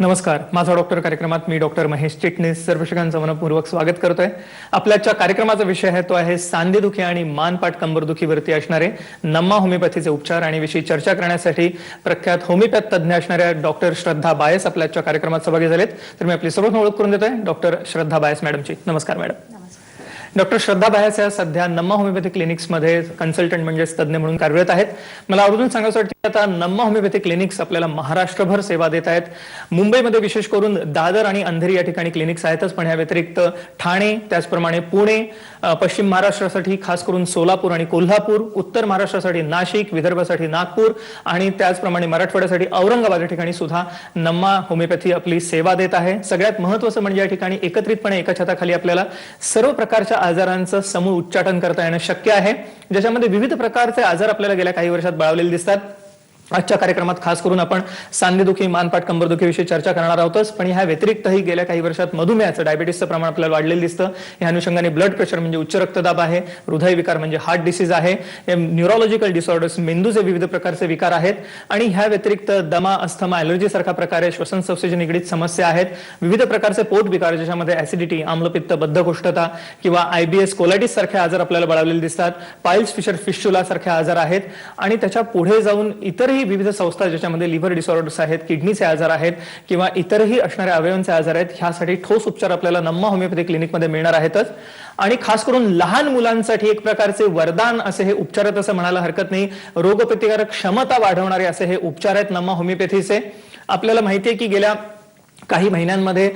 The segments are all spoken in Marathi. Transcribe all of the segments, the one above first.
नमस्कार. माझा डॉक्टर कार्यक्रमात मी डॉक्टर महेश चिटणीस सर्व शिक्षकांचं मनपूर्वक स्वागत करतोय. आपल्याच्या कार्यक्रमाचा विषय आहे तो आहे सांधेदुखी आणि मानपाट कंबरदुखीवरती असणारे नम्मा होमिओपॅथीचे उपचार आणि विषयी चर्चा करण्यासाठी प्रख्यात होमिओपॅथ तज्ञ असणाऱ्या डॉक्टर श्रद्धा बायस आपल्याच्या कार्यक्रमात सहभागी झालेत. तर मी आपली सर्वांना ओळख करून देतोय डॉक्टर श्रद्धा बायस मॅडमची. नमस्कार मॅडम. डॉक्टर श्रद्धा बायस या सध्या नम्मा होमिओपॅथी क्लिनिक्समध्ये कन्सल्टंट म्हणजे तज्ञ म्हणून कार्यरत आहेत. मला आवर्जून सांगायचं वाटतं की आता नम्मा होमिओपॅथी क्लिनिक्स आपल्याला महाराष्ट्रभर सेवा देत आहेत. मुंबईमध्ये विशेष करून दादर आणि अंधेरी या ठिकाणी क्लिनिक्स आहेतच, पण या व्यतिरिक्त ठाणे, त्याचप्रमाणे पुणे, पश्चिम महाराष्ट्रासाठी खास करून सोलापूर आणि कोल्हापूर, उत्तर महाराष्ट्रासाठी नाशिक, विदर्भासाठी नागपूर आणि त्याचप्रमाणे मराठवाड्यासाठी औरंगाबाद या ठिकाणी सुद्धा नम्मा होमिओपॅथी आपली सेवा देत आहे. सगळ्यात महत्त्वाचं म्हणजे या ठिकाणी एकत्रितपणे एका छताखाली आपल्याला सर्व प्रकारच्या आजारांचं समूळ उच्चाटन करता येणं शक्य आहे, ज्याच्यामध्ये विविध प्रकारचे आजार आपल्याला गेल्या काही वर्षात बळावलेले दिसतात. आजच्या कार्यक्रमात खास करून आपण सांधेदुखी, मानपाट कंबरदुखीविषयी चर्चा करणार आहोतच, पण ह्या व्यतिरिक्तही गेल्या काही वर्षात मधुमेहाचं, डायबिटीसचं प्रमाण आपल्याला वाढलेलं दिसतं. या अनुषंगाने ब्लड प्रेशर म्हणजे उच्च रक्तदाब आहे, हृदयविकार म्हणजे हार्ट डिसीज आहे, न्यूरोलॉजिकल डिसऑर्डर्स, मेंदूचे विविध प्रकारचे विकार आहेत आणि ह्या व्यतिरिक्त दमा, अस्थमा, ॲलर्जी सारखा प्रकारे श्वसन संस्थेशी निगडीत समस्या आहेत. विविध प्रकारचे पोट विकार ज्याच्यामध्ये ऍसिडिटी, आम्लपित्त, बद्धकोष्ठता किंवा IBS, कोलायटिस सारखे आजार आपल्याला बळावलेले दिसतात. पाइल्स फिशर फिस्टुला सारखे आजार आहेत आणि त्याच्या पुढे जाऊन इतरही विविध संस्था ज्याच्यामध्ये लिव्हर डिसऑर्डर्स आहेत, किडनीचे आजार आहेत किंवा इतरही असणाऱ्या अवयवांचे आजार आहेत, ह्यासाठी ठोस उपचार आपल्याला नम्मा होमिओपॅथी क्लिनिकमध्ये मिळणार आहेतच. आणि खास करून लहान मुलांसाठी एक प्रकारचे वरदान असे हे उपचार आहेत असं म्हणायला हरकत नाही. रोगप्रतिकारक क्षमता वाढवणारे असे हे उपचार आहेत नम्मा होमिओपॅथीचे. आपल्याला माहिती आहे की गेल्या काही महिन्यांमध्ये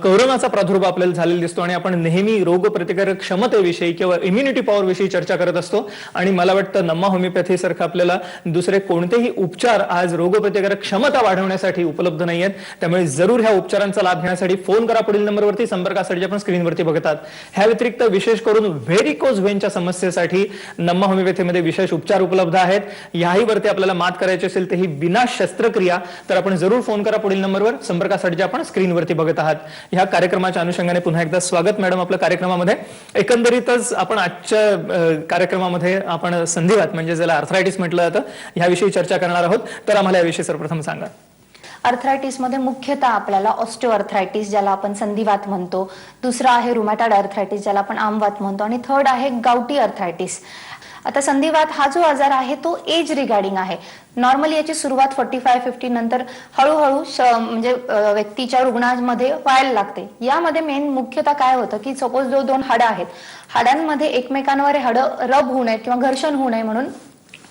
कोरोनाचा प्रादुर्भाव आपल्याला झालेला दिसतो आणि आपण नेहमी रोगप्रतिकारक क्षमतेविषयी किंवा इम्युनिटी पॉवर विषयी चर्चा करत असतो आणि मला वाटतं नम्मा होमिओपॅथी सारखं आपल्याला दुसरे कोणतेही उपचार आज रोगप्रतिकारक क्षमता वाढवण्यासाठी उपलब्ध नाही आहेत. त्यामुळे जरूर ह्या उपचारांचा लाभ घेण्यासाठी फोन करा पुढील नंबरवरती, संपर्कासाठी आपण स्क्रीनवरती बघतात. ह्या व्यतिरिक्त विशेष करून व्हेरिकोज व्हेनच्या समस्येसाठी नम्मा होमिओपॅथीमध्ये विशेष उपचार उपलब्ध आहेत. याही वरती आपल्याला मात करायची असेल तर ही बिना शस्त्रक्रिया, तर आपण जरूर फोन करा पुढील नंबरवर, संपर्कासाठी आपण स्क्रीनवरती बघत आहात. ह्या कार्यक्रमाच्या अनुषंगाने पुन्हा एकदा स्वागत मॅडम आपल्या कार्यक्रमामध्ये. एकंदरीतच आपण आजच्या कार्यक्रमामध्ये आपण संधिवात म्हणजे ज्याला आर्थरायटिस म्हटलं जातं ह्याविषयी चर्चा करणार आहोत. तर आम्हाला याविषयी सर्वप्रथम सांगा. आर्थरायटिस मध्ये मुख्यतः आपल्याला ऑस्टिओआर्थरायटिस ज्याला आपण संधिवात म्हणतो, दुसरा आहे रुमॅटॉइड आर्थरायटिस ज्याला आपण आमवात म्हणतो आणि थर्ड आहे गावठी आर्थरायटिस. आता संधिवात हा जो आजार आहे तो एज रिगार्डिंग आहे. नॉर्मली याची सुरुवात 45-50 नंतर हळूहळू म्हणजे व्यक्तीच्या रुग्णांमध्ये व्हायला लागते. यामध्ये मेन मुख्यतः काय होतं की सपोज जो दोन हाडं आहेत, हाडांमध्ये एकमेकांवर हाडं रब होऊ नये किंवा घर्षण होऊ नये म्हणून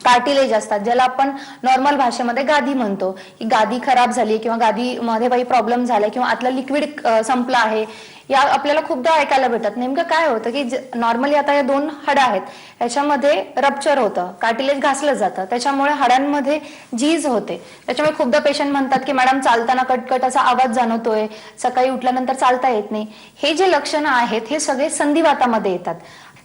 कार्टिलेज असतात, ज्याला आपण नॉर्मल भाषेमध्ये गादी म्हणतो. ही गादी खराब झाली किंवा गादीमध्ये काही प्रॉब्लेम झाला किंवा आतलं लिक्विड संपलं आहे, या आपल्याला खूपदा ऐकायला भेटतात. नेमकं काय होतं की नॉर्मली आता या दोन हाडं आहेत याच्यामध्ये रप्चर होतं, कार्टिलेज घासलं जातं, त्याच्यामुळे हाडांमध्ये झीज होते. त्याच्यामुळे खूपदा पेशंट म्हणतात की मॅडम चालताना कटकट असा आवाज जाणवतोय, सकाळी उठल्यानंतर चालता येत नाही. हे जे लक्षणं आहेत हे सगळे संधिवातामध्ये येतात.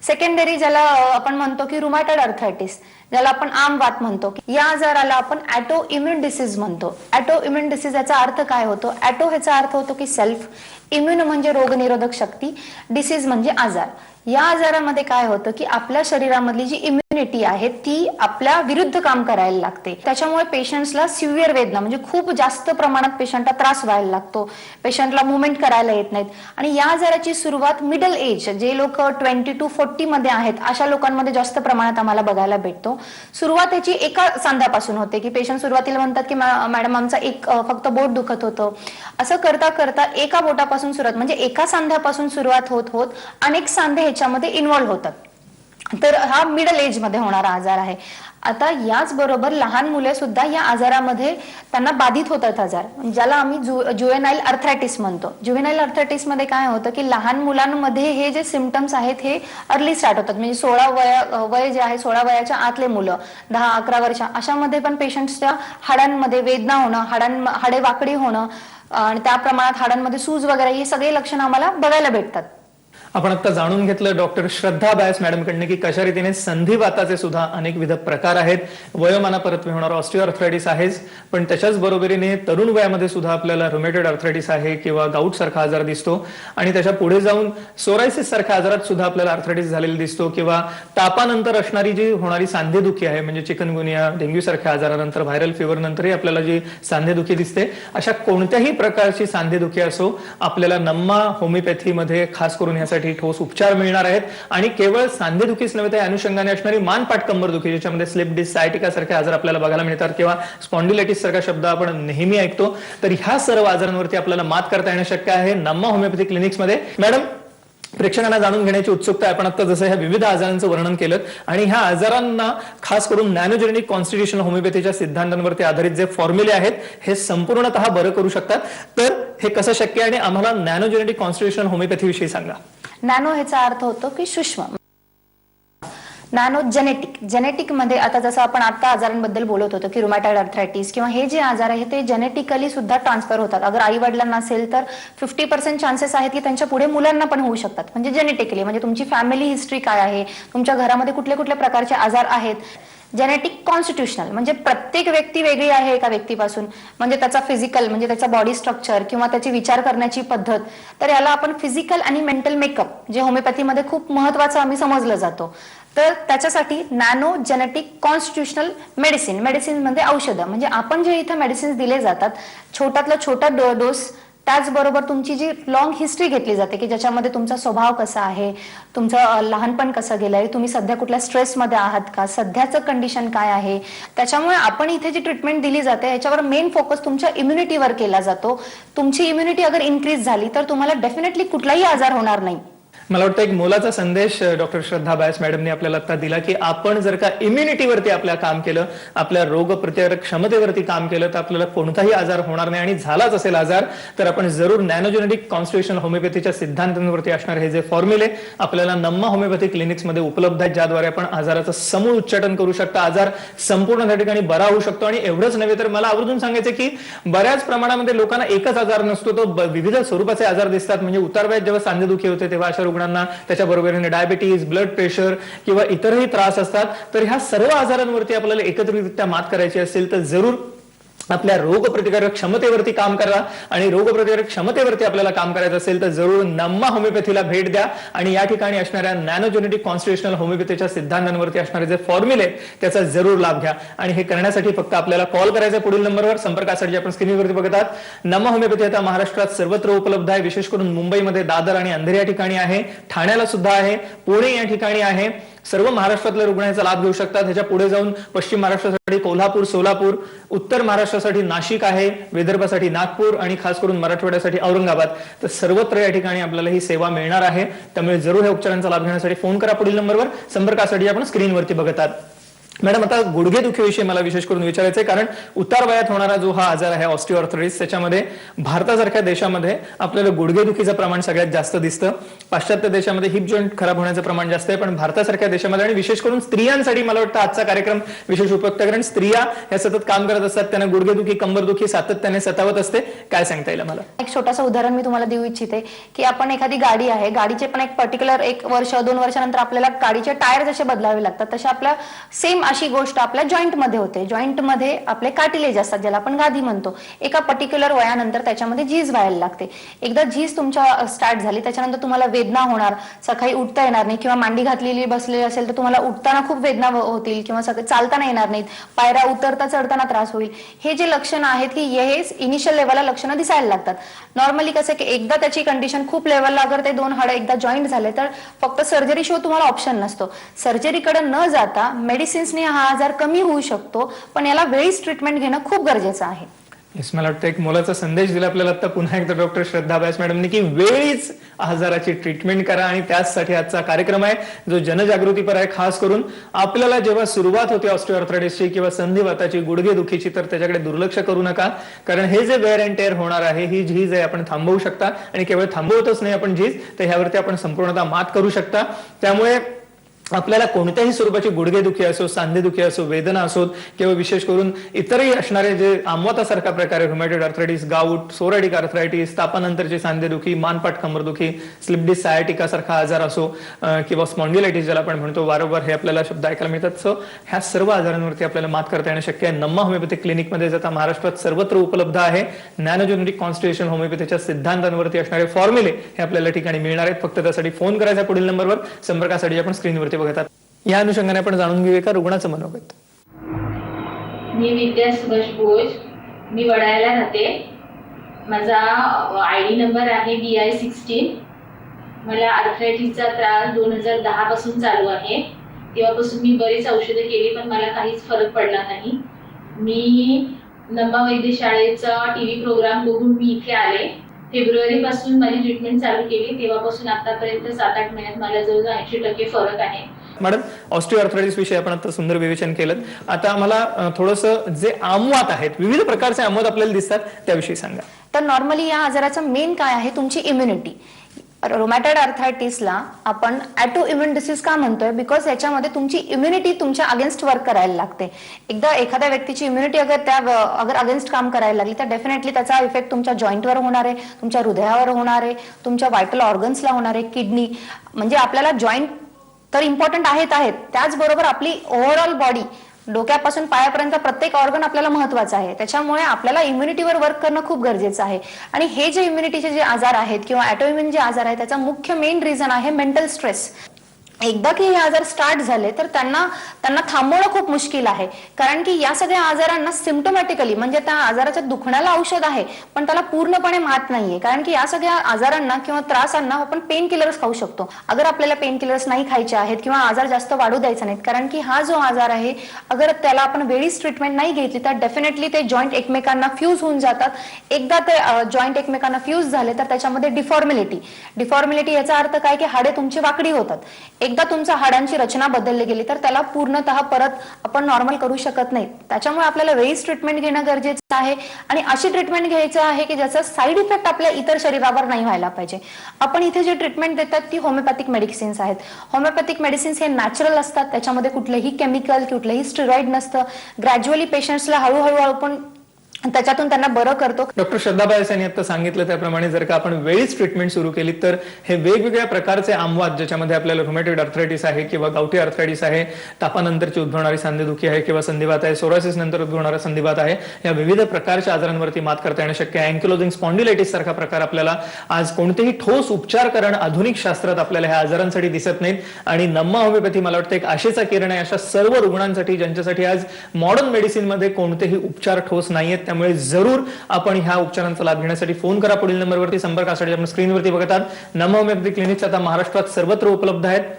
सेकंडरी ज्याला आपण म्हणतो की रुमॅटॉइड आर्थरायटिस, ज्याला आपण आमवात म्हणतो, या आजाराला आपण ॲटो इम्युन डिसीज म्हणतो. ॲटो इम्युन डिसीज याचा अर्थ काय होतो? ॲटो ह्याचा अर्थ होतो की सेल्फ, इम्युन म्हणजे रोगनिरोधक शक्ती, डिसीज म्हणजे आजार. या आजारामध्ये काय होतं की आपल्या शरीरामधली जी इम्युनिटी आहे ती आपल्या विरुद्ध काम करायला लागते. त्याच्यामुळे पेशंट्सला सिव्हिअर वेदना म्हणजे खूप जास्त प्रमाणात पेशंटला त्रास व्हायला लागतो, पेशंटला मुवमेंट करायला येत नाहीत. आणि या आजाराची सुरुवात मिडल एज, जे लोक 20 to 40 मध्ये आहेत अशा लोकांमध्ये जास्त प्रमाणात आम्हाला बघायला भेटतो. सुरुवात याची एका सांध्यापासून होते की पेशंट सुरुवातीला म्हणतात की मॅडम आमचा एक फक्त बोट दुखत होतं. असं करता करता एका बोटापासून सुरुवात म्हणजे एका सांध्यापासून सुरुवात होत होत अनेक सांधे ह्याच्यामध्ये इन्व्हॉल्व्ह होतात. तर हा मिडल एज मध्ये होणारा आजार आहे. आता याच बरोबर लहान मुले सुद्धा या आजारामध्ये त्यांना बाधित होतात आजार, ज्याला आम्ही जुवेनाइल आर्थरायटिस म्हणतो. जुवेनाइल आर्थरायटिस मध्ये काय होतं की लहान मुलांमध्ये हे जे सिम्पटम्स आहेत हे अर्ली स्टार्ट होतात. म्हणजे 16 वय जे आहे, 16 वयाच्या आतले मुलं 10-11 वर्ष अशामध्ये पण पेशंट्सच्या हाडांमध्ये वेदना होणं, हाडे वाकडी होणं आणि त्या प्रमाणात हाडांमध्ये सूज वगैरे हे सगळे लक्षणं आम्हाला बघायला भेटतात. आपण आता जाणून घेतलं डॉक्टर श्रद्धा बायस मॅडमकडनं की कशा रीतीने संधिवाताचे सुद्धा अनेकविध प्रकार आहेत. वयोमानापरत्वे होणारा ऑस्टिओआर्थरायटिस आहेच, पण त्याच्याच बरोबरीने तरुण वयामध्ये सुद्धा आपल्याला रुमेटॉइड आर्थरायटिस आहे किंवा गाऊट सारखा आजार दिसतो आणि त्याच्या पुढे जाऊन सोरायसिस सारख्या आजारात सुद्धा आपल्याला आर्थरायटिस झालेला दिसतो किंवा तापानंतर असणारी जी होणारी सांधेदुखी आहे म्हणजे चिकनगुनिया, डेंग्यू सारख्या आजारानंतर, व्हायरल फीवर नंतरही आपल्याला जी सांधेदुखी दिसते, अशा कोणत्याही प्रकारची सांधेदुखी असो आपल्याला नम्मा होमिओपॅथीमध्ये खास करून यासाठी ठोस उपचार मिळणार आहेत. आणि केवळ सांधेदुखीच नव्हे तर अनुषंगाने असणारी मानपाट कंबरदुखी ज्याच्यामध्ये स्लिप डिस्क, सायटिका सारखे आजार आपल्याला बघायला मिळतात किंवा स्पॉन्डिलायटिस सारखा शब्द आपण नेहमी ऐकतो, तर ह्या सर्व आजारांवरती आपल्याला मात करता येणं शक्य आहे नम्मा होमिओपॅथी क्लिनिक्समध्ये. मॅडम, प्रेक्षकांना जाणून घेण्याची उत्सुकता आहे. आपण आता जसं ह्या विविध आजारांचं वर्णन केलं आणि ह्या आजारांना खास करून नॅनोजेनेटिक कॉन्स्टिट्यूशनल होमिओपॅथीच्या सिद्धांतांवरती आधारित जे फॉर्म्युले आहेत हे संपूर्णतः बरं करू शकतात, तर हे कसं शक्य आहे आणि आम्हाला नॅनोजेनेटिक कॉन्स्टिट्यूशनल होमिओपॅथी विषयी सांगा. नॅनो ह्याचा अर्थ होतो की सूक्ष्म. नॅनो जेनेटिक मध्ये आता जसं आपण आता आजारांबद्दल बोलत होतो की रुमॅटॉइड आर्थरायटिस किंवा हे जे आजार आहे ते जेनेटिकली सुद्धा ट्रान्सफर होतात. अगर आई वडिलांना असेल तर 50% चान्सेस आहेत की त्यांच्या पुढे मुलांना पण होऊ शकतात. म्हणजे जेनेटिकली, म्हणजे तुमची फॅमिली हिस्ट्री काय आहे, तुमच्या घरामध्ये कुठले कुठले प्रकारचे आजार आहेत. जेनेटिक कॉन्स्टिट्यूशनल म्हणजे प्रत्येक व्यक्ती वेगळी आहे एका व्यक्तीपासून, म्हणजे त्याचा फिजिकल म्हणजे त्याचा बॉडी स्ट्रक्चर किंवा त्याची विचार करण्याची पद्धत, तर याला आपण फिजिकल आणि मेंटल मेकअप जे होमिओपॅथीमध्ये खूप महत्वाचं आम्ही समजलं जातो. तर त्याच्यासाठी नॅनो जेनेटिक कॉन्स्टिट्यूशनल मेडिसिन म्हणजे औषधं, म्हणजे आपण जे इथं मेडिसिन्स दिले जातात छोट्यातला छोटा डोस, त्याचबरोबर तुमची जी लॉंग हिस्ट्री घेतली जाते की ज्याच्यामध्ये तुमचा स्वभाव कसा आहे, तुमचं लहानपण कसं गेलंय, तुम्ही सध्या कुठल्या स्ट्रेसमध्ये आहात का, सध्याचं कंडिशन काय आहे, त्याच्यामुळे आपण इथे जी ट्रीटमेंट दिली जाते याच्यावर मेन फोकस तुमच्या इम्युनिटीवर केला जातो. तुमची इम्युनिटी अगर इन्क्रीज झाली तर तुम्हाला डेफिनेटली कुठलाही आजार होणार नाही. मला वाटतं एक मोलाचा संदेश डॉक्टर श्रद्धा बायस मॅडमने आपल्याला आता दिला की आपण जर का इम्युनिटीवरती आपल्या काम केलं, आपल्या रोग प्रतिकारक क्षमतेवरती काम केलं तर आपल्याला कोणताही आजार होणार नाही आणि झालाच असेल आजार तर आपण जरूर नॅनोजेनेटिक कॉन्स्टिट्यूशनल होमिओपॅथीच्या सिद्धांतांवरती असणारे हे जे फॉर्म्युले आपल्याला नम्मा होमिओपॅथी क्लिनिक्समध्ये उपलब्ध आहेत, ज्याद्वारे आपण आजाराचं समूळ उच्चाटन करू शकता, आजार संपूर्ण त्या ठिकाणी बरा होऊ शकतो. आणि एवढंच नव्हे तर मला आवर्जून सांगायचं की बऱ्याच प्रमाणामध्ये लोकांना एकच आजार नसतो, तो विविध स्वरूपाचे आजार दिसतात. म्हणजे उतारवयात जेव्हा सांधेदुखी होते तेव्हा अशा रुग्णांना त्याच्या बरोबरीने डायबिटीज, ब्लड प्रेशर किंवा इतरही त्रास असतात. तर ह्या सर्व आजारांवरती आपल्याला एकत्रितरित्या मात करायची असेल तर जरूर आपल्या रोगप्रतिकारक क्षमतेवरती काम करा. आणि रोगप्रतिकारक क्षमतेवरती आपल्याला काम करायचं असेल तर जरूर नम्मा होमिओपॅथीला भेट द्या आणि या ठिकाणी असणाऱ्या नॅनोजेनेटिक कॉन्स्टिट्यूशनल होमिओपॅथीच्या सिद्धांतांवरती असणारे जे फॉर्म्युले त्याचा जरूर लाभ घ्या. आणि हे करण्यासाठी फक्त आपल्याला कॉल करायचा पुढील नंबरवर. संपर्कासाठी आपण स्क्रीनवरती बघत आहात. नम्मा होमिओपॅथी आता महाराष्ट्रात सर्वत्र उपलब्ध आहे. विशेष करून मुंबईमध्ये दादर आणि अंधेरी या ठिकाणी आहे, ठाण्याला सुद्धा आहे, पुणे या ठिकाणी आहे. सर्व महाराष्ट्रातल्या रुग्ण याचा लाभ घेऊ शकतात. ह्याच्या पुढे जाऊन पश्चिम महाराष्ट्रासाठी कोल्हापूर, सोलापूर, उत्तर महाराष्ट्रासाठी नाशिक आहे, विदर्भासाठी नागपूर आणि खास करून मराठवाड्यासाठी औरंगाबाद. तर सर्वत्र या ठिकाणी आपल्याला ही सेवा मिळणार आहे. त्यामुळे जरूर या उपचारांचा लाभ घेण्यासाठी फोन करा पुढील नंबरवर. संपर्कासाठी आपण स्क्रीनवरती बघत आहात. मॅडम, आता गुडघेदुखीविषयी मला विशेष करून विचारायचं आहे, कारण उतार वयात होणारा जो हा आजार आहे ऑस्टिओआर्थरायटिस, त्याच्यामध्ये भारतासारख्या देशामध्ये आपल्याला गुडघेदुखीचं प्रमाण सगळ्यात जास्त दिसतं. पाश्चात्य देशामध्ये हिप जॉईंट खराब होण्याचं प्रमाण जास्त आहे, पण भारतासारख्या देशामध्ये आणि विशेष करून स्त्रियांसाठी मला वाटतं आजचा कार्यक्रम विशेष उपयुक्त, कारण स्त्रिया ह्या सतत काम करत असतात, त्यांना गुडघेदुखी, कंबरदुखी सातत्याने सतावत असते. काय सांगता येईल मला? एक छोटासा उदाहरण मी तुम्हाला देऊ इच्छिते की आपण एखादी गाडी आहे, गाडीचे पण एक पर्टिक्युलर 1 वर्ष 2 वर्षानंतर आपल्याला गाडीचे टायर जसे बदलावे लागतात तसे आपल्या सेम अशी गोष्ट आपल्या जॉईंट मध्ये होते. जॉईंट मध्ये आपले कार्टिलेज असतात ज्याला आपण गादी म्हणतो. एका पर्टिक्युलर वयानंतर त्याच्यामध्ये झीज व्हायला लागते. एकदा झीज तुमच्या स्टार्ट झाली त्याच्यानंतर तुम्हाला वेदना होणार, सकाळी उठता येणार नाही किंवा मांडी घातलेली बसलेली असेल तर तुम्हाला उठताना खूप वेदना होतील किंवा चालताना येणार नाहीत, पायऱ्या उतरता चढताना त्रास होईल. हे जे लक्षणं आहेत की हे इनिशियल लेवलला लक्षणं दिसायला लागतात. नॉर्मली कसं की एकदा त्याची कंडिशन खूप लेवलला अगर ते 2 हाडं एकदा जॉईंट झाले तर फक्त सर्जरी शिवाय तुम्हाला ऑप्शन नसतो. सर्जरीकडे न जाता मेडिसिन्सने हा आजार कमी होऊ शकतो, पण याला वेळीच ट्रीटमेंट घेणं खूप गरजेचं आहे. मला वाटतं एक मोलाचा संदेश दिला आपल्याला आता पुन्हा एकदा डॉक्टर श्रद्धा बायस मॅडमनी की वेळीच आजाराची ट्रीटमेंट करा. आणि त्याचसाठी आजचा कार्यक्रम आहे जो जनजागृतीपर आहे. खास करून आपल्याला जेव्हा सुरुवात होते ऑस्टिओआर्थरायटिसची किंवा संधिवाताची, गुडघेदुखीची, तर त्याच्याकडे दुर्लक्ष करू नका, कारण हे जे वेअर अँड टेअर होणार आहे, ही झीज आहे, आपण थांबवू शकता. आणि केवळ थांबवतच नाही आपण झीज, तर ह्यावरती आपण संपूर्णतः मात करू शकता. त्यामुळे आपल्याला कोणत्याही स्वरूपाची गुडघेदुखी असो, सांधेदुखी असो, वेदना असोत किंवा विशेष करून इतरही असणारे जे आमवातासारखा प्रकार आहे, rheumatoid arthritis, gout, psoriatic arthritis, तापानंतरची सांधेदुखी, मानपाट कंबरदुखी, स्लिप डिस्क सायाटिका सारखा आजार असो किंवा स्पॉन्डिलायटिस ज्याला आपण म्हणतो, वारंवार हे आपल्याला शब्द ऐकायला मिळतात. सो ह्या सर्व आजारांवरती आपल्याला मात करता येणं शक्य आहे. नम्मा होमिओपॅथिक क्लिनिकमध्ये जाता महाराष्ट्रात सर्वत्र उपलब्ध आहे. नॅनोजेनेटिक कॉन्स्टिट्यूशन होमिओपॅथीच्या सिद्धांतांवरती असणारे फॉर्म्युले हे आपल्याला ठिकाणी मिळणार आहेत. फक्त त्यासाठी फोन करायचा पुढील नंबरवर. संपर्कासाठी आपण स्क्रीनवरती बघतात. या अनुषंगाने आपण जाणून घेऊया का रुग्णाचं मनोगत. मी विद्या सुभाष भोज, मी वडाळ्याला राहते. माझा ID नंबर आहे BI16. मला आर्थरायटिसचा त्रास 2010 पासून चालू आहे. तेव्हापासून मी बरीच औषधं केली पण मला काहीच फरक पडला नाही. मी नम्मा वैद्यशाळेचा TV प्रोग्राम बघून मी इथे आले. फेब्रुवारी पासून माझी ट्रीटमेंट चालू केली. तेव्हापासून आतापर्यंत 7-8 महिन्यात मला जवळजवळ 80% फरक आहे. मॅडम, ऑस्टिओआर्थरायटिस विषयी आपण आता सुंदर विवेचन केलं. आता आम्हाला थोडंसं जे आमवात आहेत, विविध प्रकारचे आमवात आपल्याला दिसतात, त्याविषयी सांगा. तर नॉर्मली या आजाराचं मेन काय आहे, तुमची इम्युनिटी. रोमॅटॉइड आर्थरायटिसला आपण ॲटो इम्युन डिसीज का म्हणतोय, बिकॉज याच्यामध्ये तुमची इम्युनिटी तुमच्या अगेन्स्ट वर्क करायला लागते. एकदा एखाद्या व्यक्तीची इम्युनिटी अगर अगेन्स्ट काम करायला लागली तर डेफिनेटली त्याचा इफेक्ट तुमच्या जॉईंटवर होणार आहे, तुमच्या हृदयावर होणार आहे, तुमच्या व्हायटल ऑर्गन्सला होणार आहे, किडनी. म्हणजे आपल्याला जॉईंट तर इम्पॉर्टंट आहेत, त्याचबरोबर आपली ओव्हरऑल बॉडी डोक्यापासून पायापर्यंत प्रत्येक ऑर्गन आपल्याला महत्वाचं आहे. त्याच्यामुळे आपल्याला इम्युनिटीवर वर्क करणं खूप गरजेचं आहे. आणि हे जे इम्युनिटीचे जे आजार आहेत किंवा ॲटोइम्युन जे आजार आहेत त्याचा मुख्य मेन रिझन आहे मेंटल स्ट्रेस. एकदा की हे आजार स्टार्ट झाले तर त्यांना थांबवणं खूप मुश्किल आहे. कारण की या सगळ्या आजारांना सिम्प्टोमॅटिकली म्हणजे त्या आजाराच्या दुखण्याला औषध आहे पण त्याला पूर्णपणे मात नाहीये. कारण की या सगळ्या आजारांना किंवा त्रासांना आपण पेन किलर्स खाऊ शकतो. अगर आपल्याला पेन किलर्स नाही खायचे आहेत किंवा आजार जास्त वाढू द्यायचा नाहीत, कारण की हा जो आजार आहे अगर त्याला आपण वेळीच ट्रीटमेंट नाही घेतली तर डेफिनेटली ते जॉईंट एकमेकांना फ्यूज होऊन जातात. एकदा ते जॉईंट एकमेकांना फ्यूज झाले तर त्याच्यामध्ये डिफॉर्मिलिटी याचा अर्थ काय की हाडे तुमची वाकडी होतात. एकदा तुमच्या हाडांची रचना बदलली गेली तर त्याला पूर्णतः परत आपण नॉर्मल करू शकत नाही. त्याच्यामुळे आपल्याला वेळीच ट्रीटमेंट घेणं गरजेचं आहे आणि अशी ट्रीटमेंट घ्यायचं आहे की ज्याचा साईड इफेक्ट आपल्या इतर शरीरावर नाही व्हायला पाहिजे. आपण इथे जे ट्रीटमेंट देतात ती होमिओपॅथिक मेडिसिन्स आहेत. होमिओपॅथिक मेडिसिन्स हे नॅचरल असतात, त्याच्यामध्ये कुठलेही केमिकल कुठलेही स्टेरॉइड नसतं. ग्रॅज्युअली पेशंट्सला हळूहळू आपण त्याच्यातून त्यांना बरं करतो. डॉक्टर श्रद्धा बायस यांनी आता सांगितलं त्याप्रमाणे जर का आपण वेळीच ट्रीटमेंट सुरू केली तर हे वेगवेगळ्या प्रकारचे आमवात, ज्याच्यामध्ये आपल्याला रुमॅटॉइड आर्थरायटिस आहे किंवा गावठी आर्थरायटिस आहे, तापानंतरची उद्भवणारी सांधेदुखी आहे किंवा संधिवात आहे, सोरायसिस नंतर उद्भवणारा संधिवात आहे, या विविध प्रकारच्या आजारांवरती मात करता येणं शक्य आहे. अँकिलोजिंग स्पॉन्डिलायटिस सारखा प्रकार आपल्याला आज कोणतेही ठोस उपचारकरण आधुनिक शास्त्रात आपल्याला ह्या आजारांसाठी दिसत नाहीत. आणि नम्मा होमिओपॅथी मला वाटतं एक आशेचा किरण आहे अशा सर्व रुग्णांसाठी ज्यांच्यासाठी आज मॉडर्न मेडिसिन मध्ये कोणतेही उपचार ठोस नाहीयेत. त्यामुळे जरूर आपण ह्या उपचारांचा लाभ घेण्यासाठी फोन करा. पुढील नंबरवरती संपर्कासाठी आपण स्क्रीनवरती बघत आहात. नम्मा होमिओपॅथी क्लिनिक्स आता महाराष्ट्रात सर्वत्र उपलब्ध आहेत.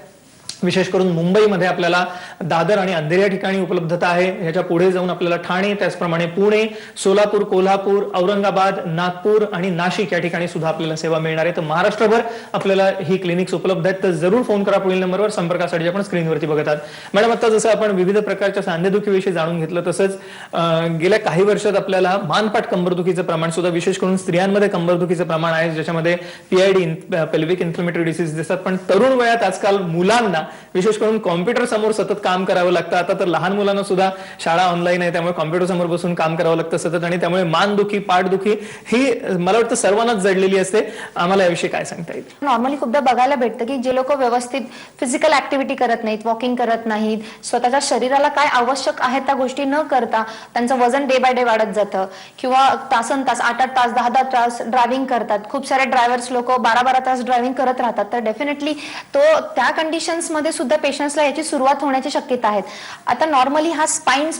विशेष करून मुंबईमध्ये आपल्याला दादर आणि अंधेरी या ठिकाणी उपलब्धता आहे. ह्याच्या पुढे जाऊन आपल्याला ठाणे, त्याचप्रमाणे पुणे, सोलापूर, कोल्हापूर, औरंगाबाद, नागपूर आणि नाशिक या ठिकाणी सुद्धा आपल्याला सेवा मिळणार आहे. तर महाराष्ट्रभर आपल्याला ही क्लिनिक्स उपलब्ध आहेत. तर जरूर फोन करा पुढील नंबरवर. संपर्कासाठी आपण स्क्रीनवरती बघत आहात. मॅडम, आता जसं आपण विविध प्रकारच्या सांधेदुखीविषयी जाणून घेतलं तसंच गेल्या काही वर्षात आपल्याला मानपाट कंबरदुखीचं प्रमाण सुद्धा विशेष करून स्त्रियांमध्ये कंबरदुखीचं प्रमाण आहे, ज्याच्यामध्ये PID पेल्विक इन्फ्लेमेटरी डिसीज दिसतात. पण तरुण वयात आजकाल मुलांना विशेष करून कॉम्प्युटर समोर सतत काम करावं लागतं. आता तर लहान मुलांना सुद्धा शाळा ऑनलाईन आहे, त्यामुळे कॉम्प्युटर समोर बसून काम करावं लागतं सतत आणि त्यामुळे मानदुखी, पाठदुखी ही मला वाटतं सर्वांनाच जडलेली असते. आम्हाला याविषयी काय सांगता येईल? नॉर्मली खूपदा बघायला भेटतं की जे लोक व्यवस्थित फिजिकल ऍक्टिव्हिटी करत नाहीत, वॉकिंग करत नाहीत, स्वतःच्या शरीराला काय आवश्यक आहे त्या गोष्टी न करता त्यांचं वजन डे बाय डे वाढत जातं किंवा तासन तास 8-8 तास 10-10 तास ड्रायव्हिंग करतात. खूप सारे ड्रायव्हर्स लोक 12-12 तास ड्रायव्हिंग करत राहतात. तर डेफिनेटली त्या कंडिशन्स मध्ये सुद्धा पेशंट्सला याची सुरुवात होण्याची शक्यता आहे. आता नॉर्मली हा स्पाइन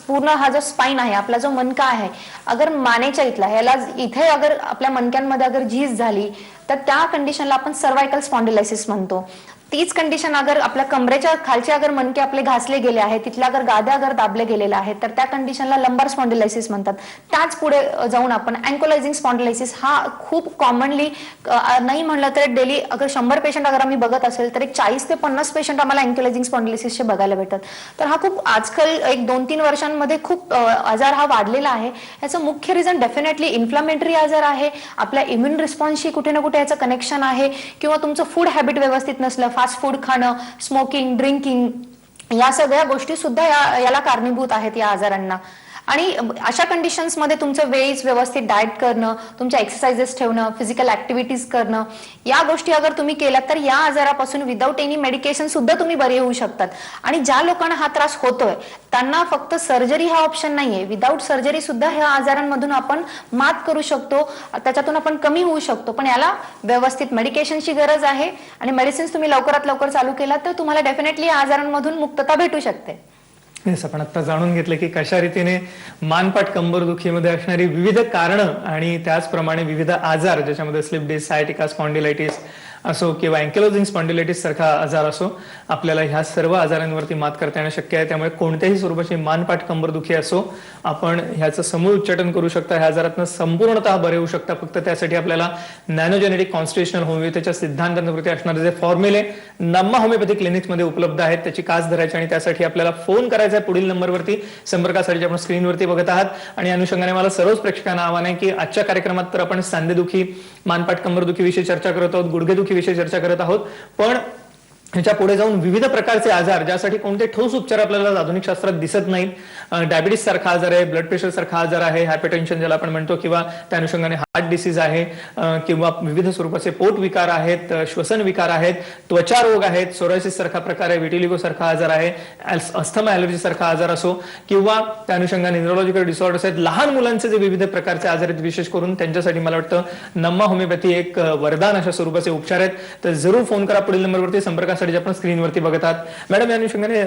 पूर्ण हा जो स्पाइन आहे आपला जो मणका आहे, अगर मानेच्या इथला ह्याला इथे अगर आपल्या मणक्यांमध्ये अगर झीज झाली तर त्या कंडिशनला आपण सर्वायकल स्पॉन्डिलायसिस म्हणतो. तीच कंडिशन अगर आपल्या कमरेच्या खालचे अगर मणके आपले घासले गेले आहेत, तिथल्या अगर गाद्या अगर दाबले गेलेल्या आहेत तर त्या कंडिशनला लंबार स्पॉन्डिलायसिस म्हणतात. त्याच पुढे जाऊन आपण अँकोलायझिंग स्पॉन्डिलायसिस हा खूप कॉमनली नाही म्हणलं तर डेली अगर 100 पेशंट अगर आम्ही बघत असेल तर एक 40 ते 50 पेशंट आम्हाला अँकोलायझिंग स्पॉन्डिलायसिसचे बघायला भेटतात. तर हा खूप आजकाल एक 2-3 वर्षांमध्ये खूप आजार हा वाढलेला आहे. याचं मुख्य रिझन डेफिनेटली इन्फ्लामेटरी आजार आहे, आपल्या इम्युन रिस्पॉन्सशी कुठे ना कुठे याचं कनेक्शन आहे किंवा तुमचं फूड हॅबिट व्यवस्थित नसलं, फास्ट फूड खाणं, स्मोकिंग, ड्रिंकिंग, या सगळ्या गोष्टी सुद्धा याला कारणीभूत आहेत या आजारांना. आणि अशा कंडिशन्समध्ये तुमचं वेळीच व्यवस्थित डाएट करणं, तुमच्या एक्सरसाइजेस ठेवणं, फिजिकल ऍक्टिव्हिटीज करणं, या गोष्टी अगर तुम्ही केल्यात तर या आजारापासून विदाऊट एनी मेडिकेशन सुद्धा तुम्ही बरे होऊ शकतात. आणि ज्या लोकांना हा त्रास होतोय त्यांना फक्त सर्जरी हा ऑप्शन नाहीये, विदाऊट सर्जरी सुद्धा ह्या आजारांमधून आपण मात करू शकतो, त्याच्यातून आपण कमी होऊ शकतो. पण याला व्यवस्थित मेडिकेशनची गरज आहे आणि मेडिसिन्स तुम्ही लवकरात लवकर चालू केलात तर तुम्हाला डेफिनेटली या आजारांमधून मुक्तता भेटू शकते. येस, आपण आता जाणून घेतलं की कशा रीतीने मानपाट कंबरदुखीमध्ये असणारी विविध कारणं आणि त्याचप्रमाणे विविध आजार, ज्याच्यामध्ये स्लिप डिस्क, सायटिका स्पॉन्डिलायटिस असो किंवा अँकिलोजिंग स्पॉन्डिलायटिस सारखा आजार असो, आपल्याला ह्या सर्व आजारांवरती मात करता येणं शक्य आहे. त्यामुळे कोणत्याही स्वरूपाची मानपाट कंबरदुखी असो, आपण ह्याचं समूळ उच्चाटन करू शकता, ह्या आजारातनं संपूर्णतः बरे होऊ शकता. फक्त त्यासाठी आपल्याला नॅनोजेनेटिक कॉन्स्टिट्युशनल होमिओपॅथीच्या सिद्धांतांवरती असणारे जे फॉर्म्युले नम्मा होमिओपॅथी क्लिनिक्समध्ये उपलब्ध आहेत त्याची कास धरायची आणि त्यासाठी आपल्याला फोन करायचा आहे पुढील नंबरवरती. संपर्कासाठी आपण स्क्रीनवरती बघत आहात. आणि अनुषंगाने मला सर्वच प्रेक्षकांना आव्हान आहे की आजच्या कार्यक्रमात तर आपण सांधेदुखी, मानपाट कंबरदुखीविषयी चर्चा करत आहोत, गुडघेदुखी विषयी चर्चा करत आहोत, पण ह्याच्या पुढे जाऊन विविध प्रकारचे आजार ज्यासाठी कोणते ठोस उपचार आपल्याला आधुनिक शास्त्रात दिसत नाहीत, डायबिटीस सारखा आजार आहे, ब्लड प्रेशर सारखा आजार आहे, हायपरटेन्शन ज्याला आपण म्हणतो, किंवा त्या अनुषंगाने हार्ट डिसीज आहे, किंवा विविध स्वरूपाचे पोट विकार आहेत, श्वसन विकार आहेत, त्वचा रोग आहेत, सोरायसिस सारखा प्रकार आहे, विटिलिगो सारखा आजार आहे, अस्थमा ॲलर्जी सारखा आजार असो, किंवा त्या अनुषंगाने न्यूरोलॉजिकल डिसऑर्डर्स आहेत, लहान मुलांचे जे विविध प्रकारचे आजार आहेत, विशेष करून त्यांच्यासाठी मला वाटतं नम्मा होमिओपॅथी एक वरदान अशा स्वरूपाचे उपचार आहेत. तर जरूर फोन करा पुढील नंबरवरती. संपर्कासाठी आपण स्क्रीनवरती बघत आहात. मॅडम, या अनुषंगाने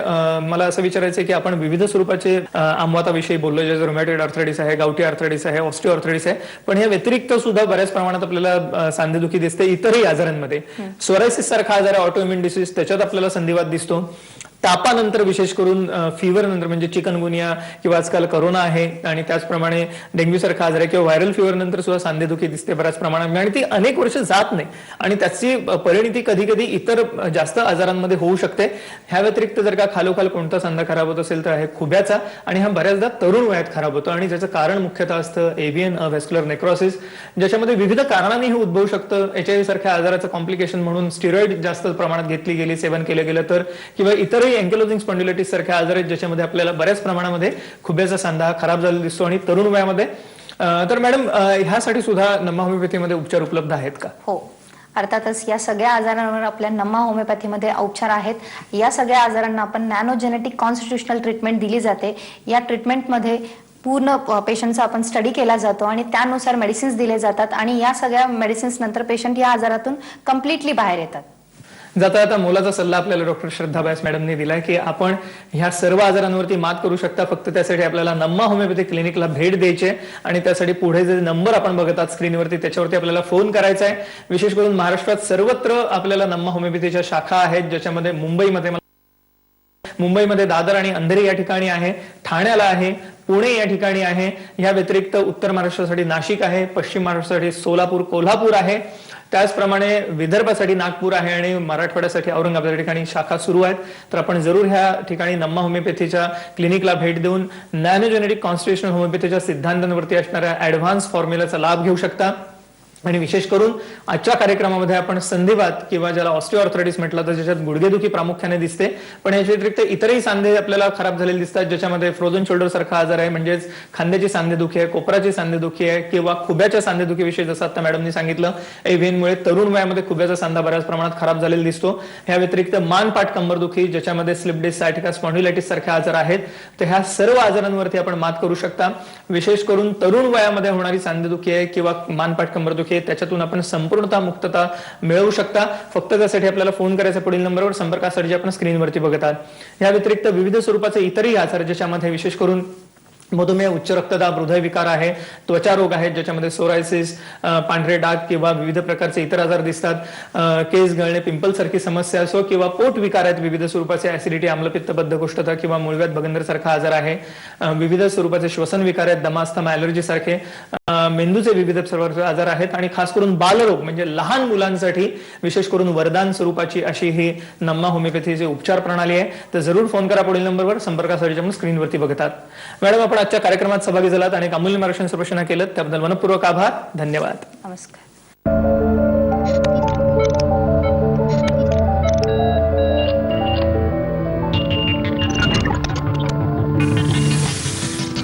मला असं विचारायचं आहे की आपण विविध स्वरूपाचे आमवाताविषयी बोललो, जे रुमॅटॉइड आर्थरायटिस आहे, गावठी आर्थरायटिस आहे, ऑस्टिओ आर्थरायटिस आहे, पण या व्यतिरिक्त सुद्धा बऱ्याच प्रमाणात आपल्याला सांधेदुखी दिसते इतरही आजारांमध्ये. सोरायसिस सारखा आजार आहे, ऑटोइम्युन डिसीज, त्याच्यात आपल्याला संधिवात दिसतो. तापानंतर विशेष करून फीवर नंतर म्हणजे चिकनगुनिया किंवा आजकाल कोरोना आहे, आणि त्याचप्रमाणे डेंग्यू सारखा आजार आहे किंवा व्हायरल फीवर नंतर सुद्धा सांधेदुखी दिसते बऱ्याच प्रमाणात, आणि ती अनेक वर्ष जात नाही आणि त्याची परिणिती कधी कधी इतर जास्त आजारांमध्ये होऊ शकते. ह्या व्यतिरिक्त जर का खालोखाल कोणता सांधा खराब होत असेल तर आहे खुब्याचा, आणि हा बऱ्याचदा तरुण वयात खराब होतो आणि ज्याचं कारण मुख्यतः असतं एव्हियन व्हॅस्क्युलर नेक्रोसिस, ज्याच्यामध्ये विविध कारणांनी हे उद्भवू शकतं. HIV सारख्या आजाराचं कॉम्प्लिकेशन म्हणून स्टिरॉइड जास्त प्रमाणात घेतली गेली, सेवन केलं गेलं तर, किंवा इतरही अँकिलोजिंग स्पॉन्डिलायटिस सारखे आजार आहेत ज्याच्यामध्ये आपल्याला बऱ्याच प्रमाणामध्ये खुब्याचा सांधा खराब झालेला दिसतो आणि तरुण वयामध्ये. तर मॅडम, ह्यासाठी सुद्धा नम्मा होमिओपॅथीमध्ये उपचार उपलब्ध आहेत का? हो, अर्थातच या सगळ्या आजारांवर आपल्या नम्मा होमिओपॅथीमध्ये उपचार आहेत. या सगळ्या आजारांना आपण नॅनोजेनेटिक कॉन्स्टिट्युशनल ट्रीटमेंट दिली जाते. या ट्रीटमेंटमध्ये पूर्ण पेशंटचा आपण स्टडी केला जातो आणि त्यानुसार मेडिसिन्स दिले जातात आणि या सगळ्या मेडिसिन्स नंतर पेशंट या आजारातून कम्प्लिटली बाहेर येतात. जाता जाता मोलाचा सल्ला आपल्याला डॉक्टर श्रद्धा बैस मॅडमने दिलाय की आपण ह्या सर्व आजारांवरती मात करू शकता. फक्त त्यासाठी आपल्याला नम्मा होमिओपॅथी क्लिनिकला भेट द्यायची आहे आणि त्यासाठी पुढे जे नंबर आपण बघत आहात स्क्रीनवरती त्याच्यावरती आपल्याला फोन करायचा आहे. विशेष करून महाराष्ट्रात सर्वत्र आपल्याला नम्मा होमिओपॅथीच्या शाखा आहेत, ज्याच्यामध्ये मुंबईमध्ये दादर आणि अंधेरी या ठिकाणी आहे, ठाण्याला आहे, पुणे या ठिकाणी आहे. या व्यतिरिक्त उत्तर महाराष्ट्रासाठी नाशिक आहे, पश्चिम महाराष्ट्रासाठी सोलापूर, कोल्हापूर आहे, त्याचप्रमाणे विदर्भासाठी नागपूर आहे आणि मराठवाड्यासाठी औरंगाबाद या ठिकाणी शाखा सुरू आहेत. तर आपण जरूर ह्या ठिकाणी नम्मा होमिओपॅथीच्या क्लिनिकला भेट देऊन नॅनोजेनेटिक कॉन्स्टिट्युशनल होमिओपॅथीच्या सिद्धांतांवरती असणाऱ्या ऍडव्हान्स फॉर्म्युलाचा लाभ घेऊ शकता. आणि विशेष करून आजच्या कार्यक्रमामध्ये आपण संधिवात किंवा ज्याला ऑस्टिओआर्थरायटिस म्हटलं तर ज्याच्यात गुडघेदुखी प्रामुख्याने दिसते, पण याच्या व्यतिरिक्त इतरही सांधे आपल्याला खराब झालेले दिसतात, ज्याच्यामध्ये फ्रोझन शोल्डर सारखा आजार आहे, म्हणजेच खांद्याची सांधेदुखी आहे, कोपराची सांधेदुखी आहे, किंवा खुब्याच्या सांधेदुखीविषयी जसं आता मॅडमनी सांगितलं एव्हियनमुळे तरुण वयामध्ये खुब्याचा सांधा बऱ्याच प्रमाणात खराब झालेला दिसतो. ह्या व्यतिरिक्त मानपाट कंबरदुखी ज्याच्यामध्ये स्लिप डिस्क, सायटिका स्पॉन्डिलायटिस सारखे आजार आहेत, तर ह्या सर्व आजारांवरती आपण मात करू शकता. विशेष करून तरुण वयामध्ये होणारी सांधेदुखी आहे किंवा मानपाट कंबरदुखी, त्याच्यातून आपण संपूर्णतः मुक्तता मिळवू शकता. फक्त त्यासाठी आपल्याला फोन करायचा पुढील नंबरवर. संपर्कासाठी आपण स्क्रीनवरती बघत आहात. या व्यतिरिक्त विविध स्वरूपाचे इतरही आजार ज्याच्यामध्ये विशेष करून मधुमेह, उच्च रक्तदाब, हृदयविकार आहे, त्वचा रोग आहेत ज्याच्यामध्ये सोरायसिस, पांढरे डाग किंवा विविध प्रकारचे इतर आजार दिसतात, केस गळणे, पिंपल सारखी समस्या असो, किंवा पोट विकार आहेत विविध स्वरूपाचे, ऍसिडिटी, आम्लपित्त, बद्धकोष्ठता किंवा मूळव्याध, भगंदर सारखा आजार आहे, विविध स्वरूपाचे श्वसन विकार आहेत, दमा, अस्थमा, ॲलर्जी सारखे, मेंदूचे विविध आजार आहेत, आणि खास करून बालरोग म्हणजे लहान मुलांसाठी विशेष करून वरदान स्वरूपाची अशी ही नम्मा होमिओपॅथीची उपचार प्रणाली आहे. तर जरूर फोन करा पुढील नंबरवर. संपर्कासाठी आपण स्क्रीनवरती बघतात. मॅडम, आपण आजच्या कार्यक्रमात सहभागी झालात आणि अमूल्य मार्गदर्शन केलं त्याबद्दल मनपूर्वक आभार. धन्यवाद. नमस्कार.